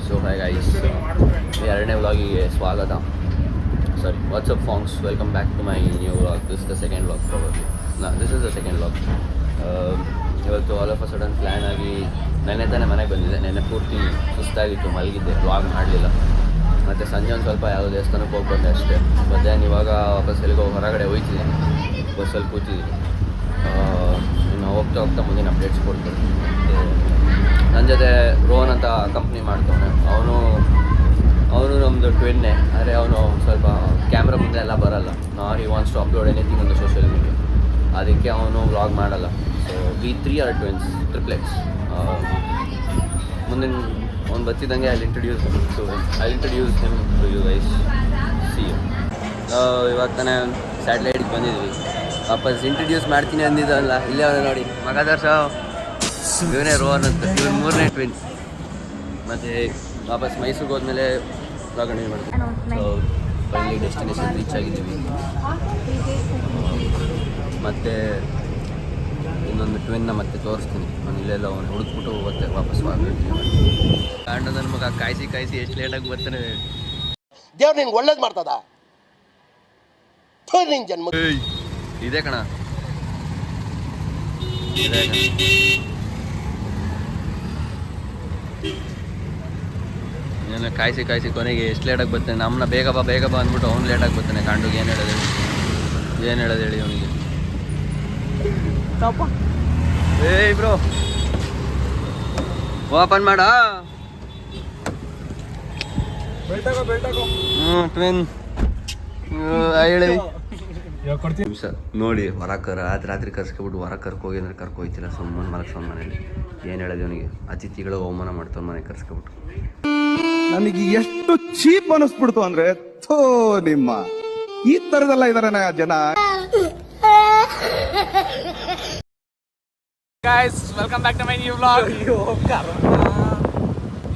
So high guys, ಎರಡನೇ ವ್ಲಾಗಿಗೆ ಸ್ವಾಗತ. Sorry, what's up fangs, welcome back to my new vlog. This the second vlog probably. This is the second vlog. ಇವತ್ತು all of a sudden plan ಆಗಿ ನೆನ್ನೆ ತಾನೇ ಮನೆಗೆ ಬಂದಿದ್ದೆ. ನೆನ್ನೆ ಪೂರ್ತಿ ಸುಸ್ತಾಗಿತ್ತು, ಮಲಗಿದ್ದೆ, ವ್ಲಾಗ್ ಮಾಡಲಿಲ್ಲ. ಮತ್ತು ಸಂಜೆ ಒಂದು ಸ್ವಲ್ಪ ಯಾವುದೋ ದೇವಸ್ಥಾನಕ್ಕೆ ಹೋಗಿ ಬಂದೆ ಅಷ್ಟೇ. ಮಧ್ಯಾಹ್ನ ಇವಾಗ ವಾಪಸ್ ಎಲ್ಲಿಗೋ ಹೊರಗಡೆ ಹೋಗ್ತಿದ್ದೀನಿ, ಬಸ್ಸಲ್ಲಿ ಕೂತಿದ್ದೀನಿ. ಇನ್ನು ಹೋಗ್ತಾ ಹೋಗ್ತಾ ಮುಂದಿನ ಅಪ್ಡೇಟ್ಸ್ ಕೊಡ್ತೀನಿ. ನನ್ನ ಜೊತೆ ರೋಹನ್ ಅಂತ ಕಂಪ್ನಿ ಮಾಡ್ತಾನೆ. ಅವನು ನಮ್ಮದು ಟ್ವಿನ್ನೇ. ಆದರೆ ಅವನು ಸ್ವಲ್ಪ ಕ್ಯಾಮ್ರಾ ಮುಂದೆ ಎಲ್ಲ ಬರಲ್ಲ. Not he wants to upload anything on the social media. ಅದಕ್ಕೆ ಅವನು ವ್ಲಾಗ್ ಮಾಡಲ್ಲ. So we 3 are twins, triplets. ಮುಂದಿನ ಅವ್ನು ಬತ್ತಿದ್ದಂಗೆ I introduce him to you guys. See you. ಇವಾಗ ತಾನೇ ಸ್ಯಾಟಲೈಟ್ಗೆ ಬಂದಿದ್ವಿ. ವಾಪಸ್ ಇಂಟ್ರಡ್ಯೂಸ್ ಮಾಡ್ತೀನಿ ಅಂದಿದ್ದಲ್ಲ, ಇಲ್ಲೇ ಅವನು ನೋಡಿ, ಮಗದರ್ಶ ಇವನೇ ರೋಹನ್ ಅಂತ. ಇವನು 3ನೇ ಟ್ವಿನ್. ಮತ್ತು ವಾಪಸ್ ಮೈಸೂರಿಗೆ ಹೋದ್ಮೇಲೆ ವ್ಲಾಗ್ ಕಂಟಿನ್ಯೂ ಮಾಡ್ತೀವಿ. ಸೊ ಫೈನಲಿ ಡೆಸ್ಟಿನೇಷನ್ ರೀಚ್ ಆಗಿದ್ದೀವಿ. ಮತ್ತು ಇನ್ನೊಂದು ಟ್ವಿನ್ನ ಮತ್ತೆ ತೋರಿಸ್ತೀನಿ. ನಾನು ಇಲ್ಲೆಲ್ಲ ಅವನು ಹುಡುಕ್ಬಿಟ್ಟು ಮತ್ತೆ ವಾಪಸ್ ಕಂಟಿನ್ಯೂ ಮಾಡ್ತೀನಿ. ಕಾರಣ ನನ್ನ ಮಗ ಕಾಯಿಸಿ ಎಷ್ಟು ಲೇಟಾಗಿ ಬರ್ತಾನೆ. ದೇವ್ರು ನಿನ್ಗೆ ಒಳ್ಳೇದು ಮಾಡ್ತದ. ನಿನ್ ಜನ್ಮ ಇದೆ ಕಣ, ಏನು ಕಾಯಿಸಿ ಕೊನೆಗೆ ಎಷ್ಟು ಲೇಟಾಗಿ ಬರ್ತಾನೆ. ನಮ್ಮನ್ನ ಬೇಗ ಬಾ ಅಂದ್ಬಿಟ್ಟು ಅವ್ನು ಲೇಟಾಗಿ ಬರ್ತಾನೆ. ಕಾಂಡುಗೆ ಏನು ಹೇಳೋದು ಹೇಳಿ ಅವನಿಗೆ. ಏಯ್ ಬ್ರೋ, ಓಪನ್ ಮಾಡ. ಟ್ವಿನ್ ಹೇಳಿ ನೋಡಿ. ರಾತ್ರಿ ಕರ್ಸ್ಕೊಬಿಟ್ಟು ಹೊರ ಕರ್ಕೋಗಿ ಅಂದ್ರೆ ಕರ್ಕೋಯ್ತಿಲ್ಲ. ಸುಮ್ಮನೆ ಮಲಗ್ಸೋನ್ ಮನೇಲಿ. ಏನು ಹೇಳೋದು ಅವನಿಗೆ, ಅತಿಥಿಗಳು ಅವಮಾನ ಮಾಡ್ತಾವ ಮನೆಗೆ ಕರ್ಸ್ಕೊಬಿಟ್ಟು. ನನಗೆ ಎಷ್ಟು ಚೀಪ್ ಅನಿಸ್ಬಿಡ್ತು ಅಂದ್ರೆ, ಥೋ ನಿಮ್ಮ ಈ ತರದೆಲ್ಲ ಇದಾರೆ ಜನ. Guys, welcome back to my new vlog.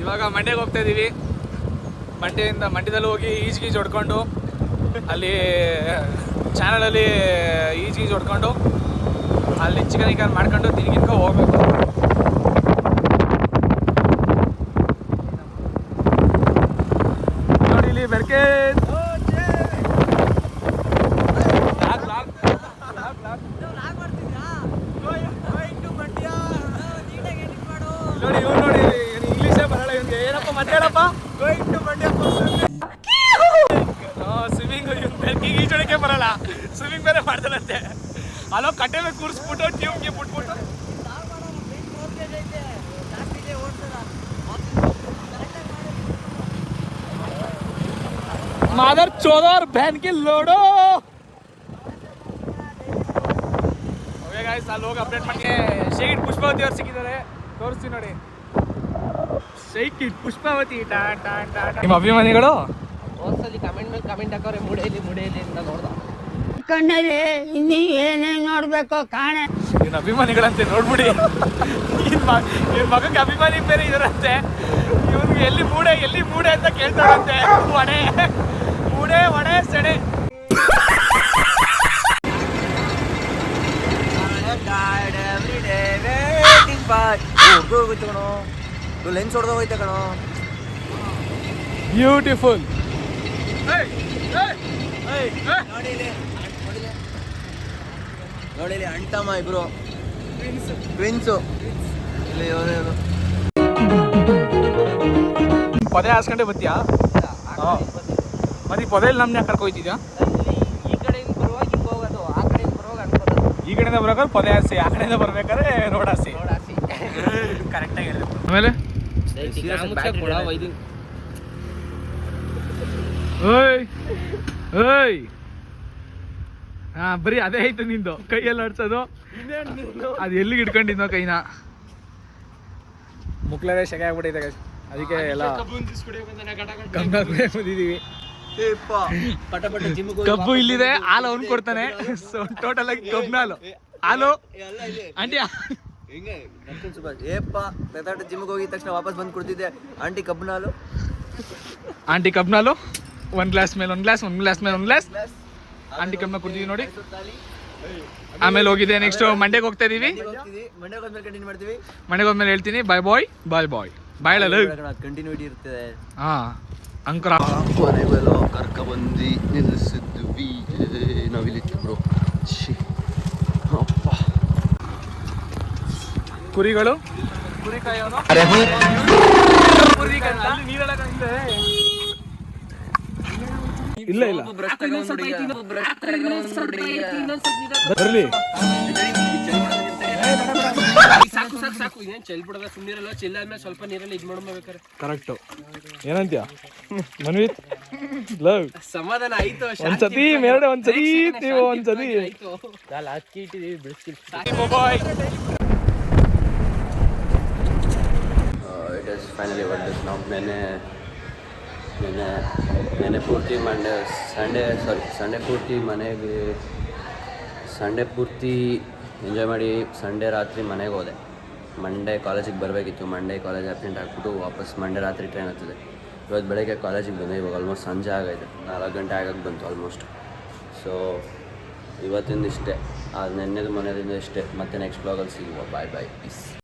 ಇವಾಗ ಮಂಡ್ಯಗೆ ಹೋಗ್ತಾ ಇದ್ದೀವಿ. ಮಂಡ್ಯದಲ್ಲಿ ಹೋಗಿ ಈಜ್ ಹೊಡ್ಕೊಂಡು ಅಲ್ಲಿ ಚಾನಲಲ್ಲಿ ಈಜ್ ಹೊಡ್ಕೊಂಡು ಅಲ್ಲಿ ಚಿಕನ್ ಮಾಡ್ಕೊಂಡು ತಿನ್ಗಿನ್ಕ ಹೋಗ್ಬೇಕು. ನೋಡಿ ಇಲ್ಲಿ ಬೆಳಕೆ ನೋಡಿ ಇಂಗ್ಲೀಷೇ ಬರಲ್ಲ ಇವನಿಗೆ. ಏನಪ್ಪ ಮಾತಾಡಪ್ಪ. ಸ್ವಿಮ್ಮಿಂಗ್ ಬೆಳಕಿಗೆ ಈಜೊಳಕ್ಕೆ ಬರಲ್ಲ, ಸ್ವಿಮ್ಮಿಂಗ್ ಬೇರೆ ಮಾಡ್ತಾನಂತೆ. ಅಲ್ಲೋ ಕಟ್ಟೆ ಮೇಲೆ ಕೂರಿಸ್ಬಿಟ್ಟು ಟ್ಯೂಬ್ಗೆ ಬಿಟ್ಬಿಟ್ಟು मादर चौदह बहन के लोडो. ಓಕೆ ಗೈಸ್, ಅಲ್ಲಿ ಹೋಗಿ ಅಪ್ಡೇಟ್ ಮಾಡಿ. ಶೇಖ್ ಪುಷ್ಪಾವತಿ ಅವ್ರು ಸಿಕ್ಕಿದ್ದಾರೆ, ತೋರಿಸ್ತೀವಿ ನೋಡಿ. ಶೇಖ್ ಪುಷ್ಪಾವತಿ ನಿಮ್ಮ ಅಭಿಮಾನಿಗಳು ಒಂದ್ಸಲಿ ಕಮೆಂಟ್ ಹಾಕೋರೆ, ಮುಡೇಲಿ ಅಂತ ನೋಡ್ದ ಕಣ್ಣಲ್ಲಿ ಇನ್ನೀ ಏನೇನು ನೋಡ್ಬೇಕು ಕಾಣೆ. ನಿನ್ನ ಅಭಿಮಾನಿಗಳಂತೆ ನೋಡ್ಬಿಡಿ. ನಿನ್ನ ಮಗಕ್ಕೆ ಅಭಿಮಾನಿ ಬೇರೆ ಇದರಂತೆ. ಇವನಿಗೆ ಎಲ್ಲಿ ಮೂಡೆ ಅಂತ ಕೇಳ್ತಾರಂತೆ. ವಡೆ ಸೆಡೆ. ಲೆನ್ಸ್ ಹೊಡೆದೋಗೈತೆ ಕಣೋ. ಬ್ಯೂಟಿಫುಲ್. ನೋಡಿ ಅಂಟಮ್ಮ ಇಬ್ರು ಟ್ವಿನ್ಸು. ಇಲ್ಲಿ ಪೊದೆ ಹಾಸ್ಕೊಂಡೆ ಬತ್ತೀಯಾ? ಮತ್ತೆ ಪೊದೆಯಲ್ಲಿ ನಮ್ಮನ್ನ ಕರ್ಕೊಯ್ತಿದ್ಯಾ? ಈ ಕಡೆಯಿಂದ ಬರುವಾಗ ಹಿಂಗೆ ಹೋಗೋದು, ಆ ಕಡೆಯಿಂದ ಬರುವಾಗ ಅನ್ಕೋದು. ಈ ಕಡೆಯಿಂದ ಬರೋಕೆ ಪೊದೆ ಹಾಸಿ, ಆ ಕಡೆಯಿಂದ ಬರ್ಬೇಕಾದ್ರೆ ರೋಡ್ ಹಾಸಿ. ಕರೆಕ್ಟಾಗಿ ಹೇಳಿದ್ರು. ಆಮೇಲೆ ಓಯ್ ಬರೀ ಅದೇ ಐತೆ ನಿಂದು ಕೈಯಲ್ಲಿ ಆಡ್ಸೋದು. ಅದು ಎಲ್ಲಿಗೆ ಇಟ್ಕೊಂಡಿದ್ನೋ ಕೈನ. ಮುಕ್ಳದೇ ಸೆಗೆ ಆಗ್ಬಿಟ್ಟಿದೆ. ಅದಕ್ಕೆ ಎಲ್ಲ ಬಂದಿದ್ದೀವಿ. ಕಬ್ಬು ಇಲ್ಲಿದೆ, ಹಾಲು ಅವ್ನು ಕೊಡ್ತಾನೆ. ಟೋಟಲ್ ಆಗಿ ಕಬ್ಬಿನ ಹಾಲು ಆಂಟಿ. ಜಿಮ್ಗೆ ಹೋಗಿದ ತಕ್ಷಣ ವಾಪಸ್ ಬಂದು ಕೊಡ್ತಿದ್ದೆ ಆಂಟಿ ಕಬ್ಬಿನ ಹಾಲು. ಒಂದು ಗ್ಲಾಸ್ ಮೇಲೆ ಒಂದು ಗ್ಲಾಸ್ ಆಂಟಿ ಕಬ್ಬಿನ ಕುಡ್ತೀವಿ ನೋಡಿ. ಆಮೇಲೆ ಹೋಗಿದೆ. ನೆಕ್ಸ್ಟ್ ಮಂಡ್ಯಗೆ ಹೋಗ್ತಾ ಇದೀವಿ. ಮಂಡ್ಯಗೆ ಹೋದ್ಮೇಲೆ ಹೇಳ್ತೀನಿ. ಬಾಯ್ ಬಾಯ್. ಬಾಯಲ್ಲ ಕಂಟಿನ್ಯೂಟಿ ಇರ್ತದೆ. ಹಾ ಅಂಕುರ ಮನೆಗೆಲ್ಲ ಕರ್ಕೊಬಂದು ನಿಲ್ಲಿಸಿದ್ವಿ ನಾವಿಲ್ಲಿತ್ತು ಬ್ರೋ. ಅಪ್ಪ ಕುರಿಗಳು ಕುರಿ ಕಾಯೋನು ಇಲ್ಲ ಇಲ್ಲ ಬರ್ಲಿ ಸಾಕು ಸಾಕು ಸಾಕು ಇದೇನು ಚೆಲ್ ಬಿಡೋದ ಸುಮ್ಮನಿರಲ್ಲ, ಚೆಲ್ಲಾದ್ಮೇಲೆ ಸ್ವಲ್ಪ ನೀರಲ್ಲಿ ಇದು ಮಾಡ್ಬೇಕಾರೆ ಕರೆಕ್ಟು. ಏನಂತೀಯ ಮನ್ವಿತ್? ಲವ್ ಸಮಾಧಾನ ಆಯ್ತು. ಒಂದ್ಸತಿ ಮೇಲ್ಗಡೆ ಒಂದ್ಸತಿ ನೀವು ಒಂದ್ಸತಿ ನಾನು ಹಾಕಿ ಇಟ್ಟಿದ್ದೀವಿ ಬಿಡಿಸ್ತೀನಿ. It is finally word is ನಾವು ನೆನೆ ಪೂರ್ತಿ ಸಂಡೇ ಪೂರ್ತಿ ಮನೆಗೆ ಸಂಡೇ ಪೂರ್ತಿ ಎಂಜಾಯ್ ಮಾಡಿ ಸಂಡೇ ರಾತ್ರಿ ಮನೆಗೆ ಹೋದೆ. ಮಂಡೇ ಕಾಲೇಜಿಗೆ ಬರಬೇಕಿತ್ತು. ಮಂಡೇ ಕಾಲೇಜ್ ಅಪ್ಡೆಂಟ್ ಹಾಕ್ಬಿಟ್ಟು ವಾಪಸ್ ಮಂಡೇ ರಾತ್ರಿ ಟ್ರೈನ್ ಹತ್ತಿದೆ. ಇವತ್ತು ಬೆಳಗ್ಗೆ ಕಾಲೇಜಿಗೆ ಬಂದೆ. ಇವಾಗ ಆಲ್ಮೋಸ್ಟ್ ಸಂಜೆ ಆಗೈತೆ, 4 ಗಂಟೆ ಆಗಕ್ಕೆ ಬಂತು ಆಲ್ಮೋಸ್ಟ್. ಸೊ ಇವತ್ತಿಂದ ಇಷ್ಟೇ, ಅದು ನೆನ್ನೆದು ಮನೆಯಿಂದ ಇಷ್ಟೇ. ಮತ್ತೆ ನೆಕ್ಸ್ಟ್ ಬ್ಲಾಗಲ್ಲಿ ಸಿಗುವ. ಬಾಯ್ ಬಾಯ್, ಪೀಸ್.